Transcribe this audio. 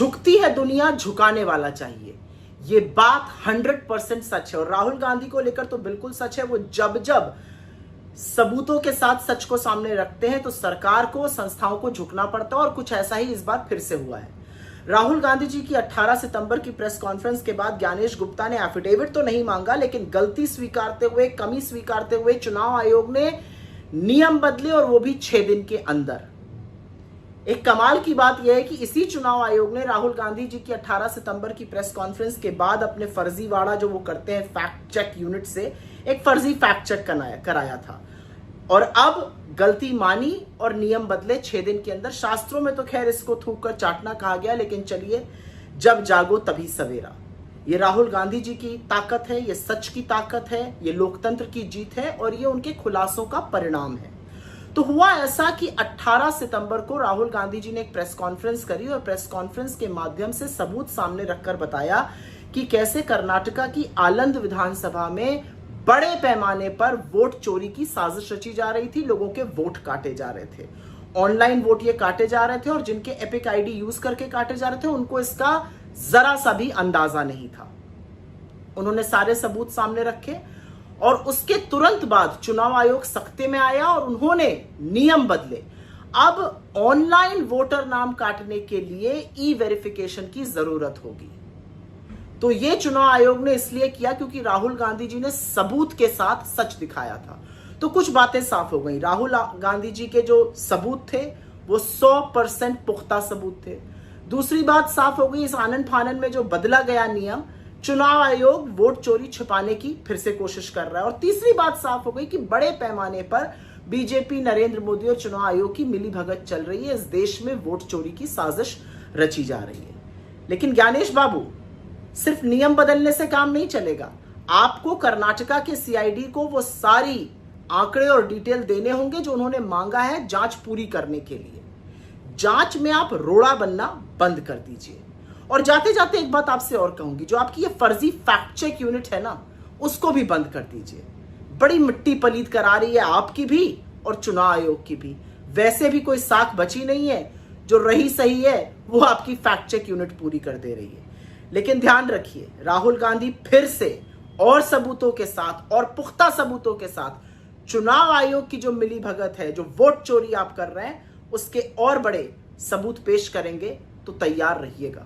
झुकती है दुनिया, झुकाने वाला चाहिए। ये बात 100% सच है और राहुल गांधी को लेकर तो बिल्कुल सच है। वो जब जब सबूतों के साथ सच को सामने रखते हैं तो सरकार को, संस्थाओं को झुकना पड़ता है और कुछ ऐसा ही इस बार फिर से हुआ है। राहुल गांधी जी की 18 सितंबर की प्रेस कॉन्फ्रेंस के बाद ज्ञानेश गुप्ता ने एफिडेविट तो नहीं मांगा, लेकिन गलती स्वीकारते हुए, कमी स्वीकारते हुए चुनाव आयोग ने नियम बदले और वो भी 6 दिन के अंदर। एक कमाल की बात यह है कि इसी चुनाव आयोग ने राहुल गांधी जी की 18 सितंबर की प्रेस कॉन्फ्रेंस के बाद अपने फर्जीवाड़ा जो वो करते हैं फैक्ट चेक यूनिट से एक फर्जी फैक्ट चेक कराया था और अब गलती मानी और नियम बदले 6 दिन के अंदर। शास्त्रों में तो खैर इसको थूक कर चाटना कहा गया, लेकिन चलिए, जब जागो तभी सवेरा। ये राहुल गांधी जी की ताकत है, ये सच की ताकत है, ये लोकतंत्र की जीत है और ये उनके खुलासों का परिणाम है। तो हुआ ऐसा कि 18 सितंबर को राहुल गांधी जी ने एक प्रेस कॉन्फ्रेंस करी और प्रेस कॉन्फ्रेंस के माध्यम से सबूत सामने रखकर बताया कि कैसे कर्नाटका की आलंद विधानसभा में बड़े पैमाने पर वोट चोरी की साजिश रची जा रही थी। लोगों के वोट काटे जा रहे थे, ऑनलाइन वोट ये काटे जा रहे थे और जिनके एपिक आईडी यूज करके काटे जा रहे थे उनको इसका जरा सा भी अंदाजा नहीं था। उन्होंने सारे सबूत सामने रखे और उसके तुरंत बाद चुनाव आयोग सख्ते में आया और उन्होंने नियम बदले। अब ऑनलाइन वोटर नाम काटने के लिए ई वेरिफिकेशन की जरूरत होगी। तो यह चुनाव आयोग ने इसलिए किया क्योंकि राहुल गांधी जी ने सबूत के साथ सच दिखाया था। तो कुछ बातें साफ हो गई। राहुल गांधी जी के जो सबूत थे वो 100% पुख्ता सबूत थे। दूसरी बात साफ हो गई, इस आनन फानन में जो बदला गया नियम, चुनाव आयोग वोट चोरी छिपाने की फिर से कोशिश कर रहा है। और तीसरी बात साफ हो गई कि बड़े पैमाने पर बीजेपी, नरेंद्र मोदी और चुनाव आयोग की मिलीभगत चल रही है। इस देश में वोट चोरी की साजिश रची जा रही है। लेकिन ज्ञानेश बाबू, सिर्फ नियम बदलने से काम नहीं चलेगा। आपको कर्नाटका के सीआईडी को वो सारी आंकड़े और डिटेल देने होंगे जो उन्होंने मांगा है जांच पूरी करने के लिए। जांच में आप रोड़ा बनना बंद कर दीजिए। और जाते जाते एक बात आपसे और कहूंगी, जो आपकी ये फर्जी फैक्ट चेक यूनिट है ना, उसको भी बंद कर दीजिए। बड़ी मिट्टी पलीत करा रही है आपकी भी और चुनाव आयोग की भी। वैसे भी कोई साख बची नहीं है, जो रही सही है वो आपकी फैक्ट चेक यूनिट पूरी कर दे रही है। लेकिन ध्यान रखिए, राहुल गांधी फिर से और सबूतों के साथ और पुख्ता सबूतों के साथ चुनाव आयोग की जो मिलीभगत है, जो वोट चोरी आप कर रहे हैं, उसके और बड़े सबूत पेश करेंगे। तो तैयार रहिएगा।